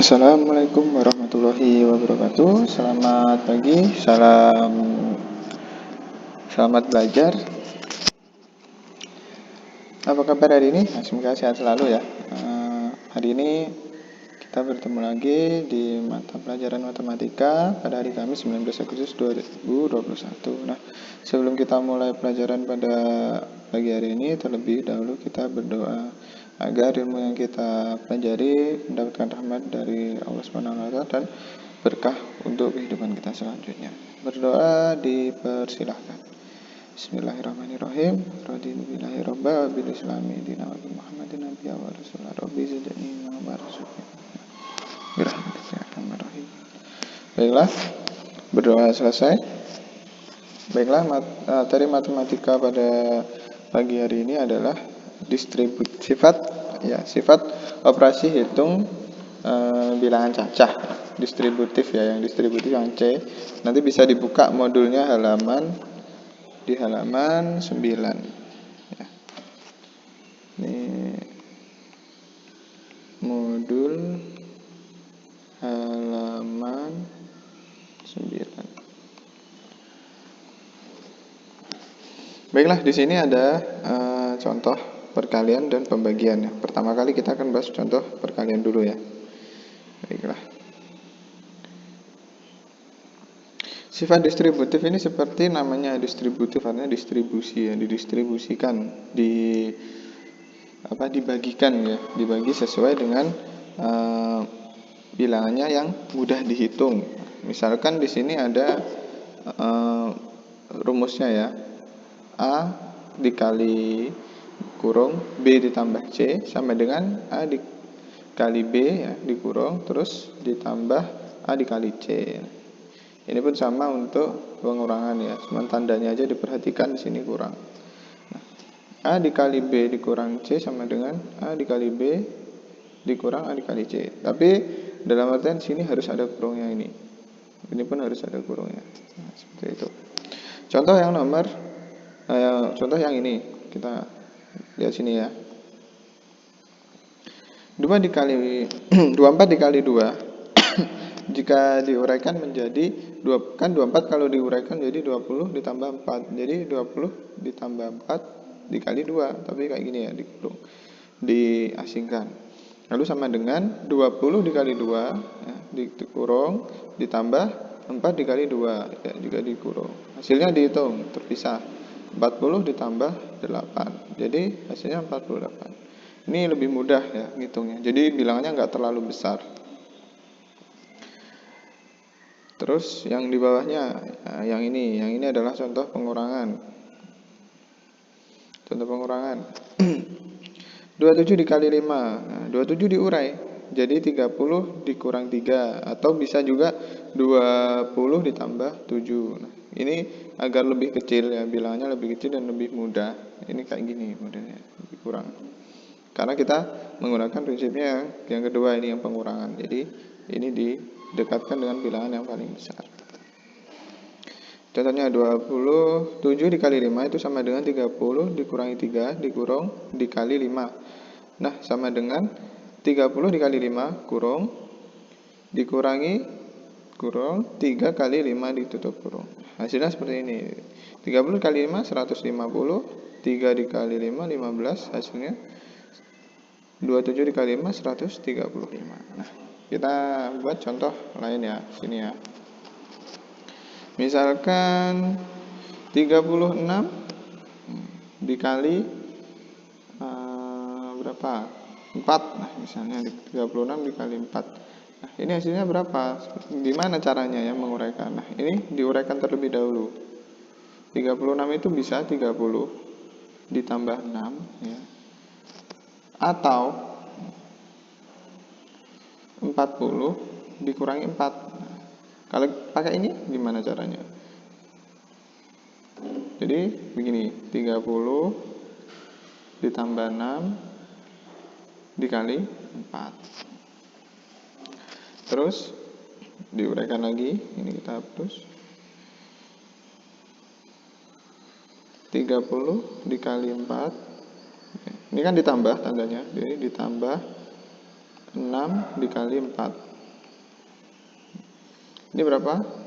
Assalamualaikum warahmatullahi wabarakatuh. Selamat pagi, selamat belajar. Apa kabar hari ini? Semoga sehat selalu ya. Hari ini kita bertemu lagi di mata pelajaran matematika pada hari Kamis 19 Agustus 2021. Nah, sebelum kita mulai pelajaran pada pagi hari ini, terlebih dahulu kita berdoa agar ilmu yang kita pelajari mendapatkan rahmat dari Allah SWT dan berkah untuk kehidupan kita selanjutnya. Berdoa dipersilahkan. Bismillahirrahmanirrahim. Raditu billahi robba bil islami dina wa bi Muhammadin nabiyya wa rasulah rabbi zidni ilma warzuqni birahmatika ya arhamar rahim. Baiklah, berdoa selesai. Baiklah, materi matematika pada pagi hari ini adalah sifat operasi hitung bilangan cacah distributif ya, yang distributif yang C. Nanti bisa dibuka modulnya di halaman 9 ya. Ini modul halaman 9. Baiklah, di sini ada contoh perkalian dan pembagian ya. Pertama kali kita akan bahas contoh perkalian dulu ya. Baiklah. Sifat distributif ini seperti namanya distributif, artinya distribusi ya, didistribusikan, dibagikan ya, dibagi sesuai dengan bilangannya yang mudah dihitung. Misalkan di sini ada rumusnya ya, A dikali kurung B ditambah C sama dengan A dikali B ya, dikurung terus ditambah A dikali C. Ini pun sama untuk pengurangan ya, cuma tandanya aja diperhatikan di sini kurang. Nah, A dikali B dikurang C sama dengan A dikali B dikurang A dikali C. Tapi dalam artian sini harus ada kurungnya ini. Ini pun harus ada kurungnya. Nah, seperti itu. Contoh yang ini kita lihat sini ya. 24 dikali 2 jika diuraikan menjadi 24 kalau diuraikan jadi 20 ditambah 4. Jadi 20 ditambah 4 dikali 2, tapi kayak gini ya, diasingkan. Lalu sama dengan 20 dikali 2 ya, dikurung ditambah 4 dikali 2 ya, juga dikurung. Hasilnya dihitung terpisah. 40 ditambah 8. Jadi hasilnya 48. Ini lebih mudah ya ngitungnya. Jadi bilangannya nggak terlalu besar. Terus yang di bawahnya, yang ini adalah contoh pengurangan. Contoh pengurangan. 27 dikali 5. Nah, 27 diurai. Jadi 30 dikurang 3. Atau bisa juga 20 ditambah 7. Nah, ini agar lebih kecil ya, bilangannya lebih kecil dan lebih mudah. Ini kayak gini modelnya, lebih kurang. Karena kita menggunakan prinsipnya yang kedua ini, yang pengurangan. Jadi ini didekatkan dengan bilangan yang paling besar. Contohnya 27 dikali 5 itu sama dengan 30 dikurangi 3 dikurung dikali 5. Nah, sama dengan 30 dikali 5 kurung dikurangi kurung 3 kali 5 ditutup kurung. Hasilnya seperti ini. 30 kali 5 150, 3 dikali 5 15, hasilnya 27 dikali 5 135. Nah, kita buat contoh lain ya, sini ya. Misalkan 36 dikali berapa? 4. Nah, misalnya 36 dikali 4. Nah, ini hasilnya berapa? Gimana caranya ya menguraikan? Nah, ini diuraikan terlebih dahulu. 36 itu bisa 30 ditambah 6 ya. Atau 40 dikurangi 4. Nah, kalau pakai ini gimana caranya? Jadi begini, 30 ditambah 6 dikali 4. Terus diuraikan lagi, ini kita hapus. 30 dikali 4. Ini kan ditambah tandanya, jadi ditambah 6 dikali 4. Ini berapa?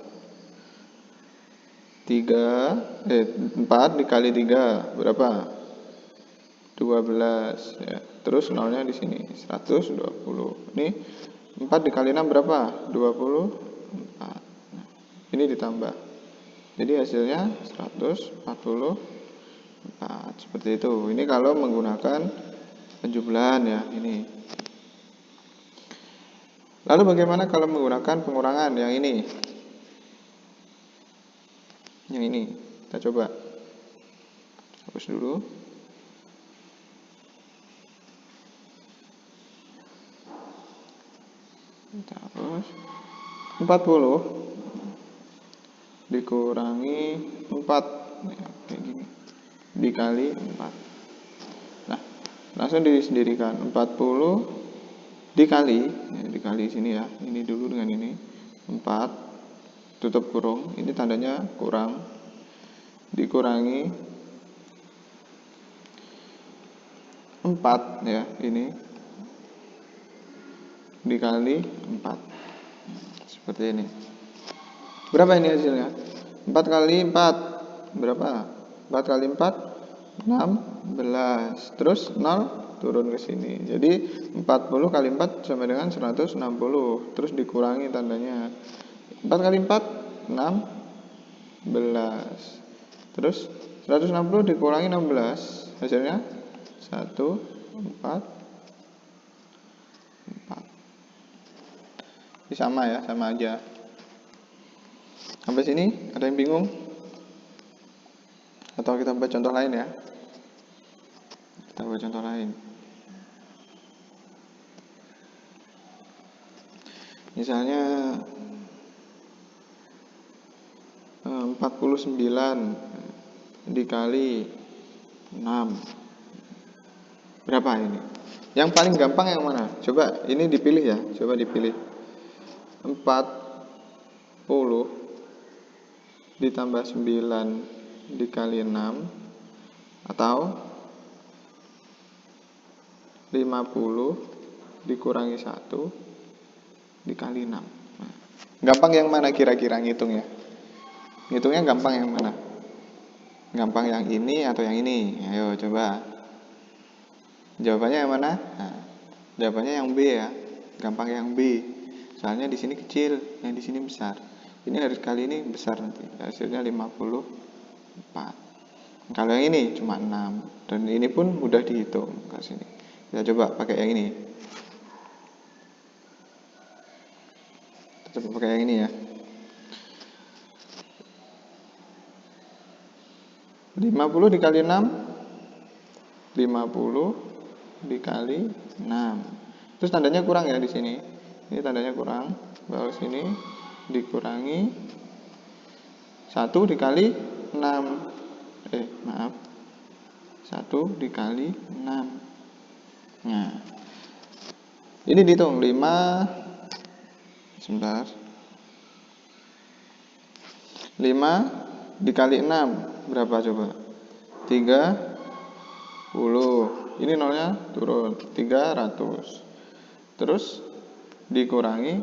4 dikali 3 berapa? 12 ya. Terus nolnya di sini 120. Ini 4 dikali 6 berapa? 24. Nah, ini ditambah. Jadi hasilnya 144. Seperti itu. Ini kalau menggunakan penjumlahan ya, ini. Lalu bagaimana kalau menggunakan pengurangan yang ini? Yang ini. Kita coba. Hapus dulu. Terus 40 dikurangi 4 ya, kayak gini dikali 4. Nah, langsung disendirikan 40 dikali ya, dikali sini ya, ini dulu dengan ini 4 tutup kurung, ini tandanya kurang, dikurangi 4 ya, ini dikali 4 seperti ini. Berapa ini hasilnya? 4 kali 4 berapa? 4 kali 4 16. Terus 0 turun ke sini. Jadi 40 kali 4 sama dengan 160. Terus dikurangi tandanya. 4 kali 4 16. Terus 160 dikurangi 16. Hasilnya 1 4. Ini sama ya, sama aja. Sampai sini ada yang bingung? Atau kita buat contoh lain ya? Kita buat contoh lain. Misalnya 49 dikali 6. Berapa ini? Yang paling gampang yang mana? Coba ini dipilih ya. Coba dipilih. 40 ditambah 9 dikali 6 atau 50 dikurangi 1 dikali 6. Nah, gampang yang mana kira-kira ngitungnya? Ngitungnya gampang yang mana? Gampang yang ini atau yang ini? Ayo coba. Jawabannya yang mana? Nah, jawabannya yang B ya. Gampang yang B. Soalnya di sini kecil, yang di sini besar. Ini harus kali ini besar nanti. Hasilnya 54. Kalau yang ini cuma 6. Dan ini pun mudah dihitung ke sini. Kita coba pakai yang ini. Kita coba pakai yang ini ya. 50 dikali 6 50 dikali 6. Terus tandanya kurang ya di sini. Ini tandanya kurang. Bawah sini dikurangi 1 dikali 6. Maaf. 1 dikali 6. Nah. Ini dihitung 5 sebentar. 5 dikali 6 berapa coba? 30. Ini nolnya turun 300. Terus dikurangi,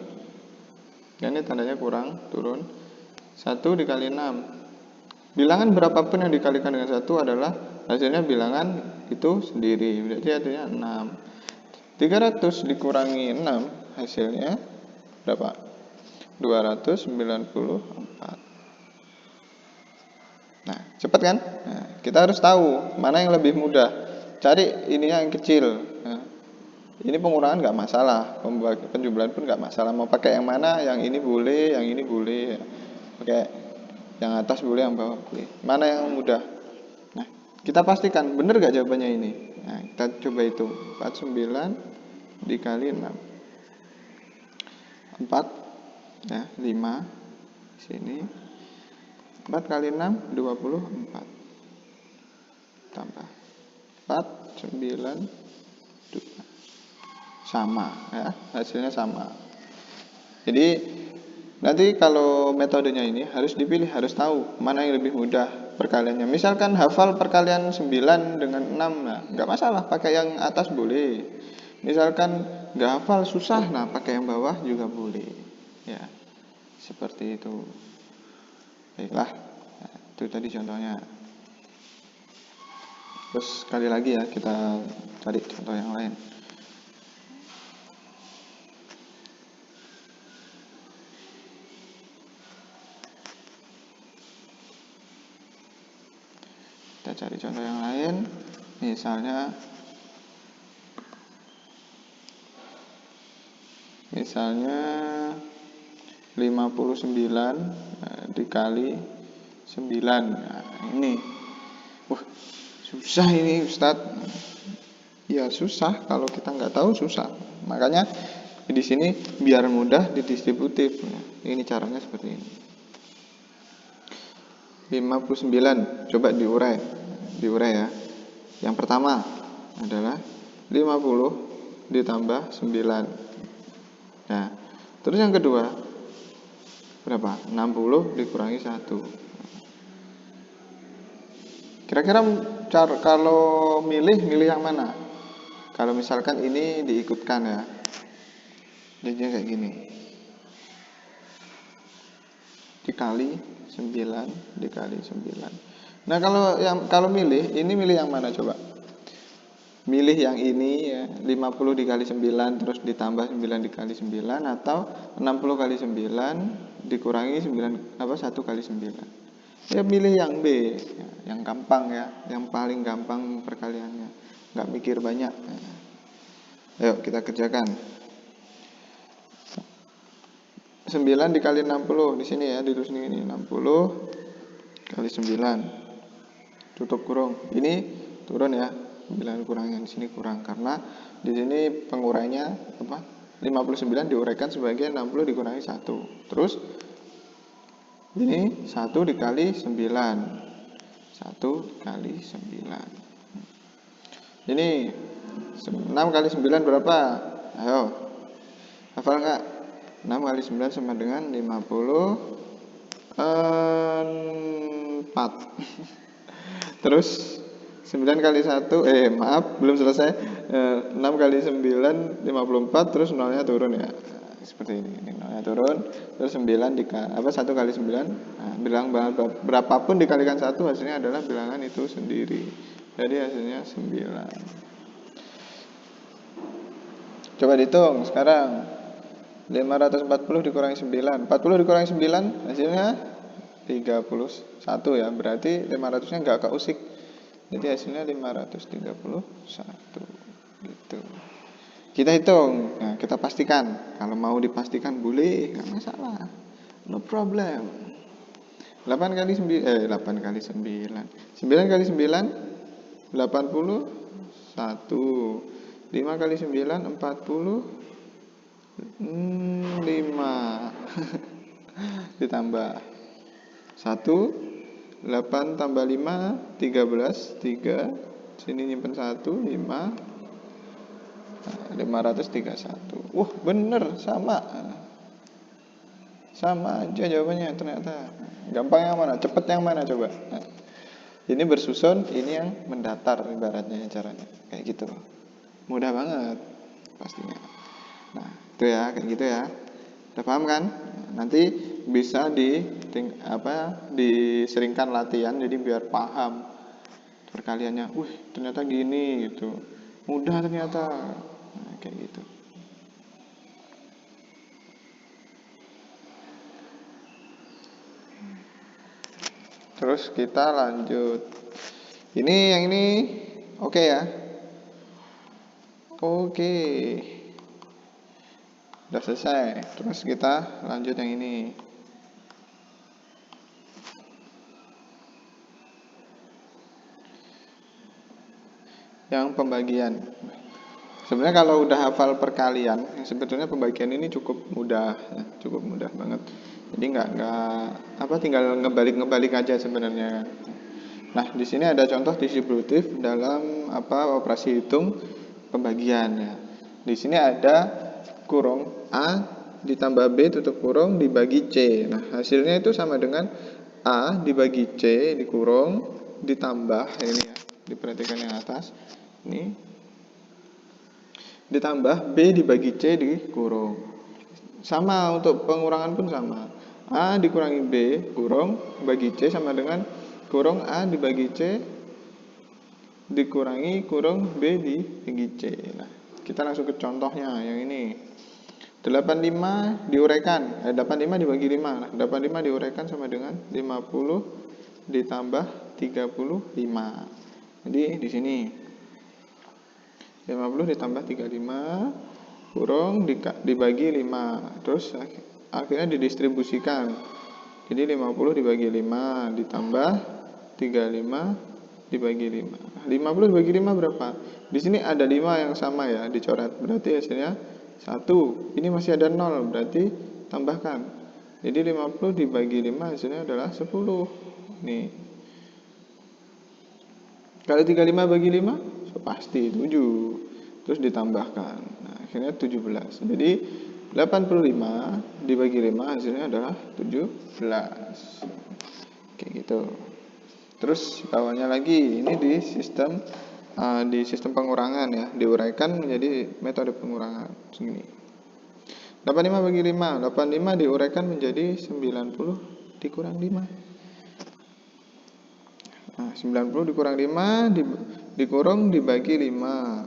ini tandanya kurang, turun 1 dikali 6. Bilangan berapapun yang dikalikan dengan 1 adalah hasilnya bilangan itu sendiri. Berarti artinya 6. 300 dikurangi 6 hasilnya berapa? 294. Nah, cepat kan? Nah, kita harus tahu mana yang lebih mudah. Cari ininya yang kecil. Nah, ini pengurangan nggak masalah, penjumlahan pun nggak masalah. Mau pakai yang mana? Yang ini boleh, yang ini boleh. Pakai yang atas boleh, yang bawah boleh. Mana yang mudah? Nah, kita pastikan benar nggak jawabannya ini. Nah, kita coba hitung. 49 dikali 6. 4 ya, 5 di sini. 4 kali 6 24. Tambah 4 9 sama ya, hasilnya sama. Jadi nanti kalau metodenya ini harus dipilih, harus tahu mana yang lebih mudah perkaliannya. Misalkan hafal perkalian 9 dengan 6, nah nggak masalah, pakai yang atas boleh. Misalkan nggak hafal susah, nah pakai yang bawah juga boleh. Ya, seperti itu. Baiklah, nah, itu tadi contohnya. Terus sekali lagi ya, kita cari contoh yang lain. Kita cari contoh yang lain. Misalnya 59 dikali 9. Nah, ini. Wah, susah ini Ustadz. Ya susah, kalau kita nggak tahu susah. Makanya di sini biar mudah didistributif. Ini caranya seperti ini. 59 coba diurai ya. Yang pertama adalah 50 ditambah 9. Nah, terus yang kedua berapa? 60 dikurangi 1. Kira-kira kalau milih yang mana? Kalau misalkan ini diikutkan ya, jadinya kayak gini, dikali 9 dikali 9. Nah, kalau milih yang mana coba? Milih yang ini ya, 50 dikali 9 terus ditambah 9 dikali 9, atau 60 kali 9 dikurangi 1 kali 9. Ya milih yang B, yang gampang ya, yang paling gampang perkaliannya, nggak mikir banyak. Ayo kita kerjakan. 9 dikali 60 di sini ya, di sini ini 60 kali 9 tutup kurung. Ini turun ya, 9 kurang yang di sini kurang karena di sini pengurainya 59 diuraikan sebagai 60 dikurangi 1. Terus ini 1 dikali 9. 1 dikali 9. Ini 6 kali 9 berapa? Ayo, hafal nggak? 6 kali 9 sama dengan 54. Terus 9 kali 1, belum selesai. 6 kali 9 54, terus nolnya turun ya. Seperti ini nolnya turun. Terus 1 kali 9, bilang berapapun dikalikan 1 hasilnya adalah bilangan itu sendiri. Jadi hasilnya 9. Coba dihitung sekarang. 540 dikurangi 9. 40 dikurangi 9 hasilnya 31 ya. Berarti 500-nya enggak keusik. Jadi hasilnya 531 gitu. Kita hitung. Nah, kita pastikan. Kalau mau dipastikan boleh, enggak masalah. No problem. 8 kali 9 9 kali 9 81. 5 kali 9 40. 5 ditambah 1, 8 tambah 5 13, 3 sini nyimpen 1, 5 531. Bener, sama aja jawabannya ternyata. Gampang yang mana? Cepet yang mana coba? Ini bersusun, ini yang mendatar ibaratnya caranya. Kayak gitu. Mudah banget pastinya. Nah, itu ya, kayak gitu ya. Udah paham kan? Nanti bisa diseringkan latihan jadi biar paham perkaliannya. Ternyata gini gitu. Mudah ternyata. Nah, kayak gitu. Terus kita lanjut. Yang ini oke ya. Oke. Udah selesai. Terus kita lanjut yang ini. Yang pembagian. Sebenarnya kalau udah hafal perkalian, sebetulnya pembagian ini cukup mudah banget. Jadi tinggal ngebalik aja sebenarnya. Nah, di sini ada contoh distributif dalam operasi hitung pembagian ya. Di sini ada kurung A ditambah B tutup kurung dibagi C. Nah, hasilnya itu sama dengan A dibagi C dikurung ditambah ini ya, diperhatikan yang atas. Ini ditambah B dibagi C dikurung. Sama untuk pengurangan pun sama. A dikurangi B kurung bagi C sama dengan kurung A dibagi C dikurangi kurung B dibagi C. Nah, kita langsung ke contohnya yang ini. 85 diuraikan, 85 dibagi 5. Nah, 85 diuraikan sama dengan 50 ditambah 35. Jadi di sini 50 ditambah 35 kurung dibagi 5. Terus akhirnya didistribusikan. Jadi 50 dibagi 5 ditambah 35 dibagi 5. 50 dibagi 5 berapa? Di sini ada 5 yang sama ya, dicoret. Berarti hasilnya 1. Ini masih ada 0, berarti tambahkan. Jadi 50 dibagi 5 hasilnya adalah 10. Nih. Kalau 35 bagi 5, pasti 7. Terus ditambahkan. Nah, akhirnya 17. Jadi 85 dibagi 5 hasilnya adalah 17. Kayak gitu. Terus bawahnya lagi, ini di sistem pengurangan ya, diuraikan menjadi metode pengurangan segini. 85 bagi 5, 85 diuraikan menjadi 90 dikurang 5. Nah, 90 dikurang 5 dikurung dibagi 5.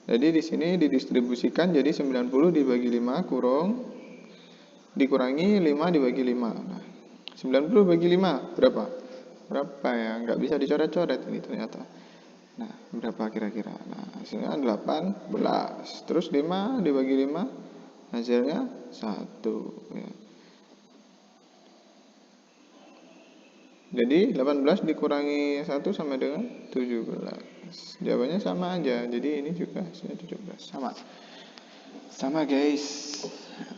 Jadi di sini didistribusikan jadi 90 dibagi 5 kurung dikurangi 5 dibagi 5. Nah, 90 bagi 5 berapa? Berapa ya? Nggak bisa dicoret-coret ini ternyata. Nah, berapa kira-kira? Nah, hasilnya 18. Terus 5 dibagi 5 hasilnya 1 ya. Jadi 18 dikurangi 1 sama dengan 17. Jawabannya sama aja. Jadi ini juga hasilnya 17. Sama guys.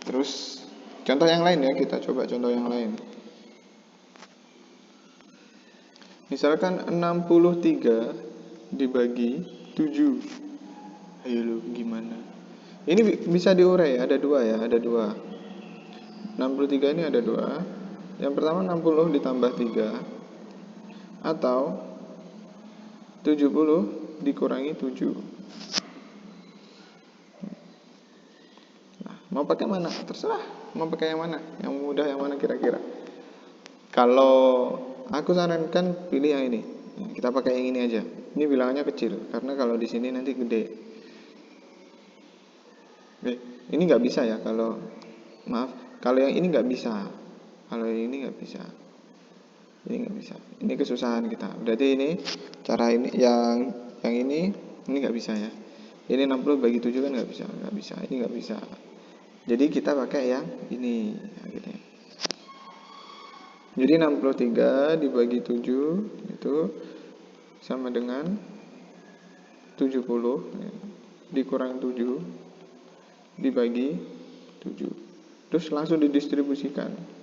Terus contoh yang lain ya, kita coba contoh yang lain. Misalkan 63 dibagi 7. Ayo lu gimana? Ini bisa diurai, ada 2 ya, ada 2. 63 ini ada 2. Yang pertama 60 ditambah 3 atau 70 dikurangi 7. Nah, mau pakai mana? Terserah. Mau pakai yang mana? Yang mudah yang mana kira-kira? Kalau aku sarankan pilih yang ini. Nah, kita pakai yang ini aja. Ini bilangannya kecil karena kalau di sini nanti gede. Oke, ini nggak bisa ya kalau kalau yang ini nggak bisa. Kalau yang ini nggak bisa. Ini nggak bisa. Ini kesusahan kita. Berarti ini cara ini yang ini nggak bisa ya. Ini 60 bagi 7 kan nggak bisa. Ini nggak bisa. Jadi kita pakai yang ini. Akhirnya. Jadi 63 dibagi 7 itu sama dengan 70 ya. Dikurang 7 dibagi 7. Terus langsung didistribusikan.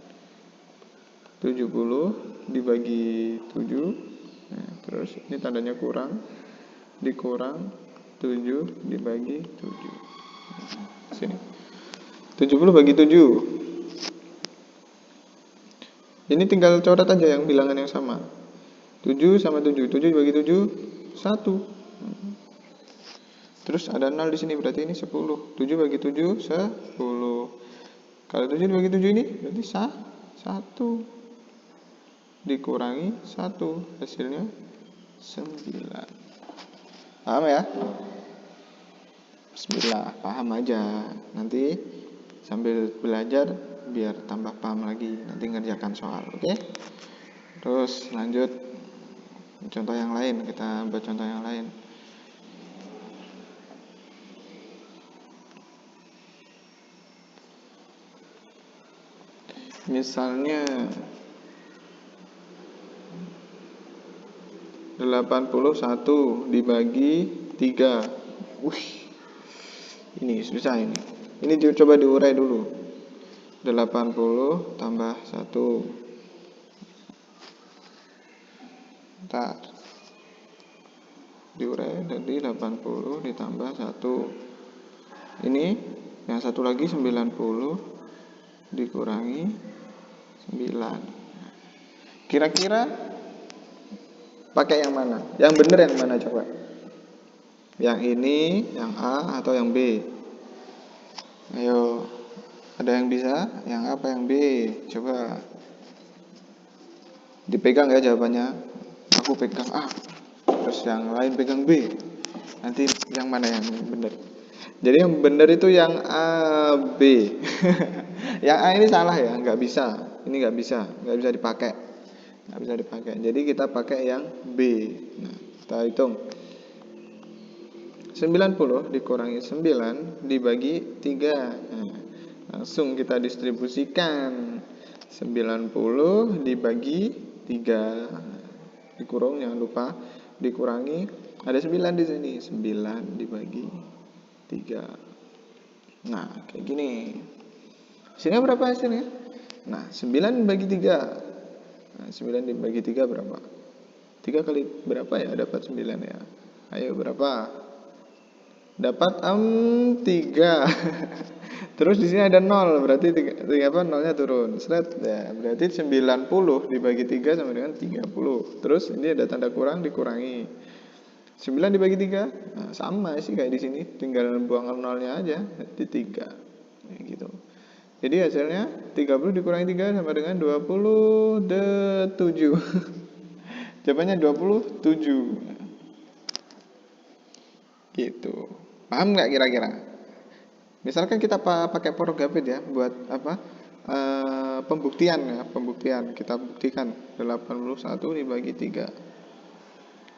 70 dibagi 7. Nah, terus ini tandanya kurang. Dikurang 7 dibagi 7. Sini. 70 bagi 7. Ini tinggal coret aja yang bilangan yang sama. 7 sama 7. 7 dibagi 7 1. Terus ada 0 di sini berarti ini 10. 7 bagi 7 10. Kalau 7 dibagi 7 ini berarti 1. Dikurangi 1 hasilnya 9. Paham ya? Bismillah, paham aja. Nanti sambil belajar biar tambah paham lagi nanti ngerjakan soal, oke? Terus lanjut contoh yang lain, kita buat contoh yang lain. Misalnya 81 dibagi 3. Ini susah ini. Ini coba diurai dulu. 80 tambah 1. Bentar. Diurai jadi 80 ditambah 1. Ini yang satu lagi 90 dikurangi 9. Kira-kira pakai yang mana? Yang benar yang mana coba? Yang ini, yang A atau yang B? Ayo Ada yang bisa? Yang apa? Yang B? Coba dipegang ya jawabannya. Aku pegang A, terus yang lain pegang B. Nanti yang mana yang benar? Jadi yang benar itu yang A, B. Yang A ini salah ya, nggak bisa. Ini nggak bisa dipakai. Nggak bisa dipakai. Jadi kita pakai yang B. Nah, kita hitung. 90 dikurangi 9 dibagi 3. Nah, langsung kita distribusikan. 90 dibagi 3. Dikurung, jangan lupa dikurangi. Ada 9 di sini. 9 dibagi 3. Nah, kayak gini. Sini berapa hasilnya? Nah, 9 bagi 3. Nah, 9 dibagi 3 berapa? 3 kali berapa ya dapat 9 ya? Ayo berapa? Dapat 3. Terus di sini ada 0, berarti 3 apa? Nolnya turun. Seret ya, berarti 90 dibagi 3 sama dengan 30. Terus ini ada tanda kurang dikurangi. 9 dibagi 3. Nah, sama sih kayak di sini, tinggal buang nolnya aja di 3. Gitu. Jadi hasilnya 30 dikurangi 3 sama dengan 27. Jawabannya 27. Gitu. Paham nggak kira-kira? Misalkan kita pakai porogapit ya buat apa? Pembuktian ya, pembuktian. Kita buktikan 81 dibagi 3.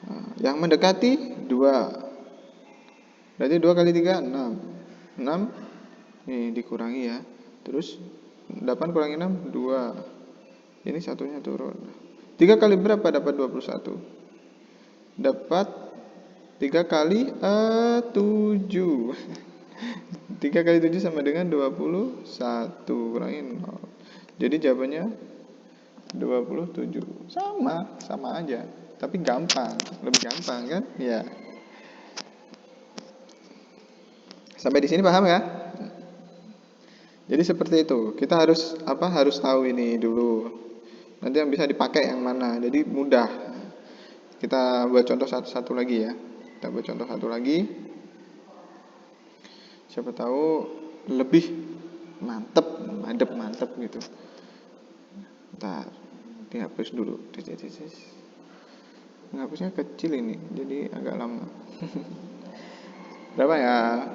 Nah, yang mendekati 2. Berarti 2 kali 3 6. 6 nih dikurangi ya. Terus 8 kurangi 6 2. Ini satunya turun. 3 kali berapa dapat 21? Dapat 3 kali 7. 3 kali 7 sama dengan 21. Kurangin 0. Jadi jawabannya 27. Sama aja. Tapi gampang, lebih gampang kan? Ya. Sampai di sini paham ya? Jadi seperti itu. Kita harus Harus tahu ini dulu. Nanti yang bisa dipakai yang mana. Jadi mudah. Kita buat contoh satu lagi ya. Kita buat contoh satu lagi. Siapa tahu lebih mantep gitu. Ntar dihapus dulu. Menghapusnya kecil ini, jadi agak lama. Berapa ya?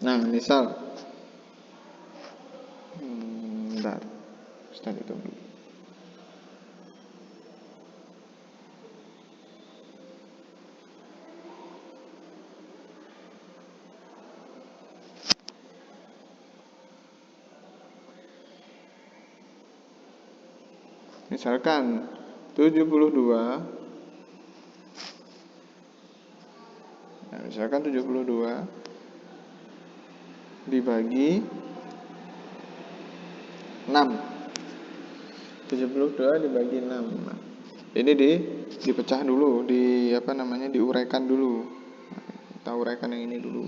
Nah, misal bentar. Start itu dulu. Misalkan 72. Nah, misalkan 72 dibagi 6. 72 dibagi 6. Nah, ini dipecah dulu, diuraikan dulu. Kita uraikan yang ini dulu.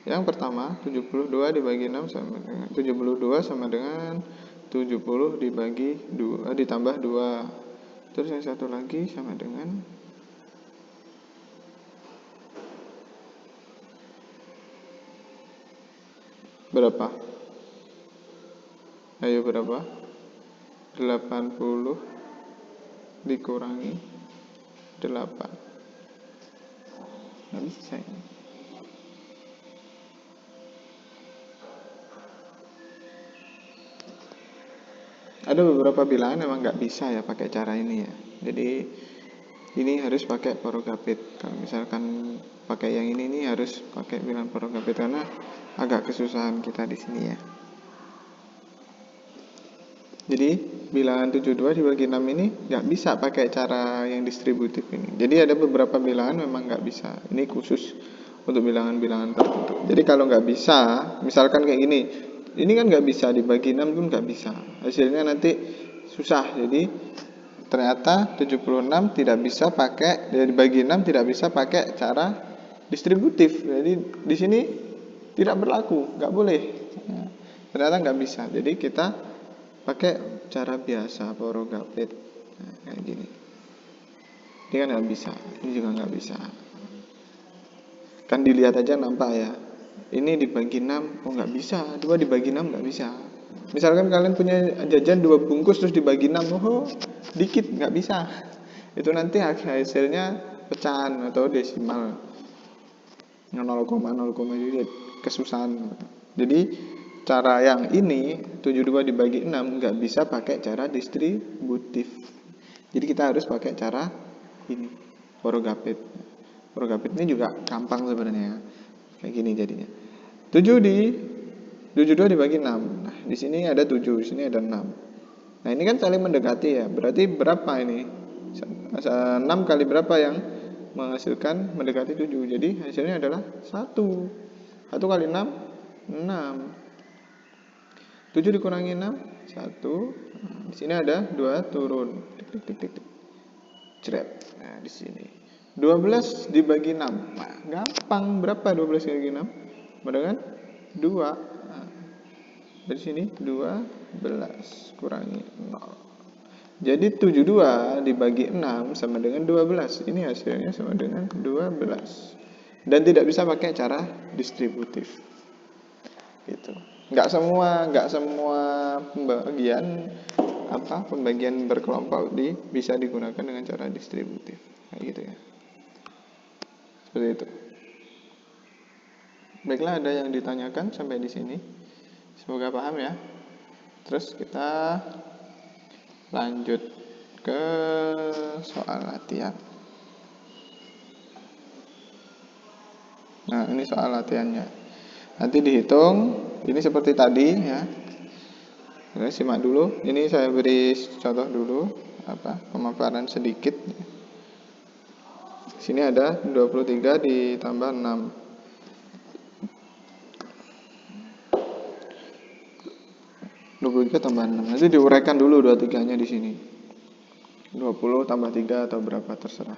Yang pertama, 72 dibagi 6 sama dengan 72 sama dengan 70 dibagi 2 ditambah 2. Terus yang satu lagi sama dengan berapa? Ayo berapa? 80 dikurangi 8. Nggak bisa ini. Ada beberapa bilangan memang nggak bisa ya pakai cara ini ya. Jadi ini harus pakai porogapit. Kalau misalkan pakai yang ini harus pakai bilangan porogapit karena agak kesusahan kita di sini ya. Jadi bilangan 72 dibagi 6 ini nggak bisa pakai cara yang distributif ini. Jadi ada beberapa bilangan memang nggak bisa. Ini khusus untuk bilangan-bilangan tertentu. Jadi kalau nggak bisa, misalkan kayak gini, ini kan nggak bisa dibagi 6 pun nggak bisa. Hasilnya nanti susah. Jadi ternyata 76 tidak bisa pakai, dibagi 6 tidak bisa pakai cara distributif. Jadi di sini tidak berlaku, nggak boleh. Ternyata nggak bisa. Jadi kita pakai cara biasa porogapit. Nah, kayak gini. Ini kan nggak bisa, ini juga nggak bisa. Kan dilihat aja nampak ya. ini dibagi 6, oh nggak bisa, 2 dibagi 6 nggak bisa. Misalkan kalian punya jajan 2 bungkus terus dibagi 6, oh dikit, nggak bisa. Itu nanti hasilnya pecahan atau desimal 0,0, jadi kesusahan. Jadi cara yang ini 72 dibagi 6 nggak bisa pakai cara distributif. Jadi kita harus pakai cara ini, Forogapit. Forogapit ini juga gampang sebenarnya. Kayak gini jadinya. 72 dibagi 6. Nah, di sini ada 7, di sini ada 6. Nah, ini kan saling mendekati ya. Berarti berapa ini? 6 kali berapa yang menghasilkan mendekati 7. Jadi hasilnya adalah 1. 1 kali 6, 6. 7 dikurangi 6, 1. Nah, di sini ada 2 turun. Tik. Jret. Nah, di sini 12 dibagi 6. Nah, gampang. Berapa 12 dibagi 6? Benar kan? 2. Nah, dari sini 12 kurangi 0. Jadi 72 dibagi 6 sama dengan 12. Ini hasilnya sama dengan 12. Dan tidak bisa pakai cara distributif. Gitu. Nggak semua pembagian berkelompok bisa digunakan dengan cara distributif. Kayak gitu ya. Seperti itu. Baiklah, ada yang ditanyakan sampai di sini. Semoga paham ya. Terus kita lanjut ke soal latihan. Nah, ini soal latihannya. Nanti dihitung, ini seperti tadi ya. Oke, simak dulu. Ini saya beri contoh dulu, pemaparan sedikit. Sini ada 23 ditambah 6. 23 tambah 6. Nanti diuraikan dulu 23-nya di sini. 20 tambah 3 atau berapa terserah.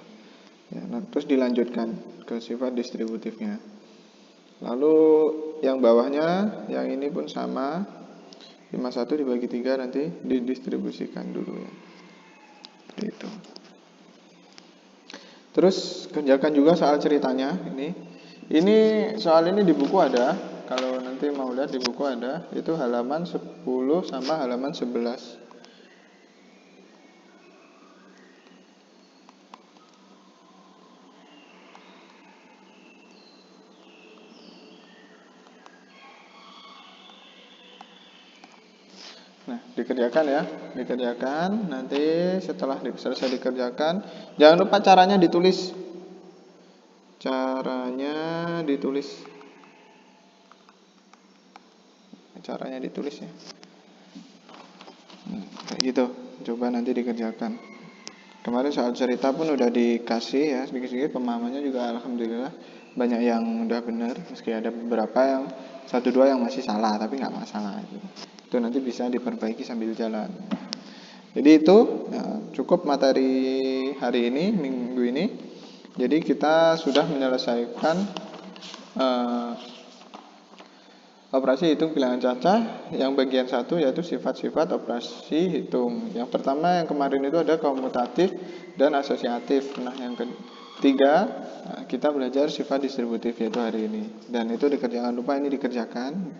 Ya, nah, terus dilanjutkan ke sifat distributifnya. Lalu yang bawahnya, yang ini pun sama. 51 dibagi 3 nanti didistribusikan dulu ya. Gitu. Terus kerjakan juga soal ceritanya ini. Ini soal ini di buku ada. Kalau nanti mau lihat di buku ada, itu halaman 10 sama halaman 11. Nah, dikerjakan ya, dikerjakan. Nanti setelah selesai dikerjakan, jangan lupa caranya ditulis. Caranya ditulis ya. Kayak gitu. Coba nanti dikerjakan. Kemarin soal cerita pun udah dikasih ya, sedikit-sedikit pemahamannya juga alhamdulillah banyak yang udah benar, meski ada beberapa yang 1-2 yang masih salah, tapi nggak masalah itu nanti bisa diperbaiki sambil jalan. Jadi itu ya, cukup materi hari ini, minggu ini. Jadi kita sudah menyelesaikan operasi hitung bilangan cacah yang bagian 1 yaitu sifat-sifat operasi hitung. Yang pertama yang kemarin itu ada komutatif dan asosiatif. Nah, yang ketiga kita belajar sifat distributif yaitu hari ini. Dan itu dikerjakan, lupa ini dikerjakan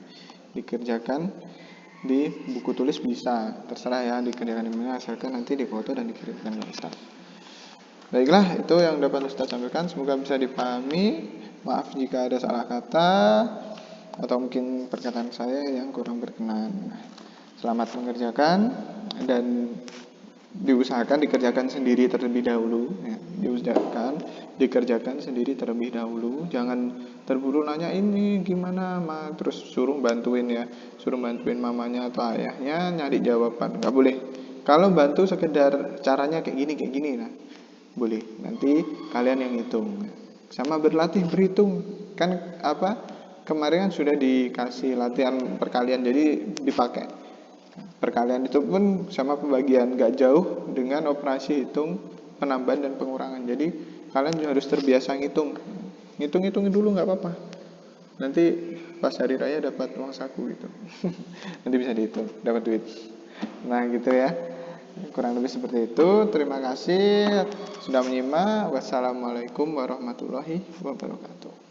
di buku tulis bisa, terserah ya dikerjakan di mana, asalkan nanti difoto dan dikirimkan ke Ustaz. Baiklah, itu yang dapat Ustaz sampaikan, semoga bisa dipahami. Maaf jika ada salah kata atau mungkin perkataan saya yang kurang berkenan. Selamat mengerjakan dan diusahakan dikerjakan sendiri terlebih dahulu ya. Dikerjakan sendiri terlebih dahulu, jangan terburu nanya ini gimana terus suruh bantuin mamanya atau ayahnya nyari jawaban, nggak boleh. Kalau bantu sekedar caranya kayak gini nah boleh, nanti kalian yang hitung sama berlatih berhitung kan kemarin kan sudah dikasih latihan perkalian, jadi dipakai perkalian itu pun sama pembagian, gak jauh dengan operasi hitung penambahan dan pengurangan. Jadi kalian harus terbiasa ngitung dulu, nggak apa-apa. Nanti pas hari raya dapat uang saku gitu. Nanti bisa dihitung, dapat duit. Nah gitu ya, kurang lebih seperti itu. Terima kasih sudah menyimak. Wassalamualaikum warahmatullahi wabarakatuh.